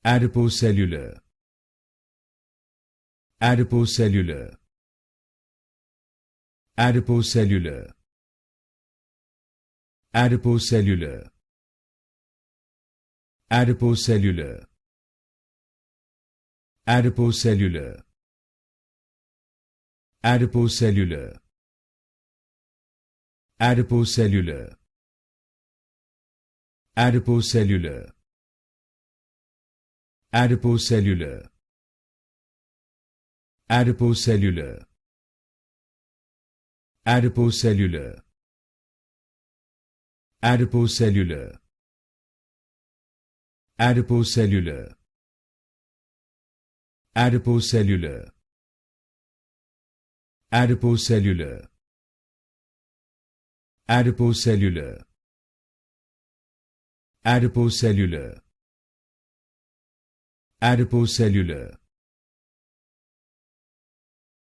Adipocellular. Adipocellular. Adipocellular. Adipocellular. Adipocellular. Adipocellular. Adipocellular. Adipocellular. Adipocellular. Adipocellular. Adipocellular. Adipocellular. Adipocellular. Adipocellular. Adipocellular. Adipocellular. Adipocellular. Adipocellular. Adipocellular.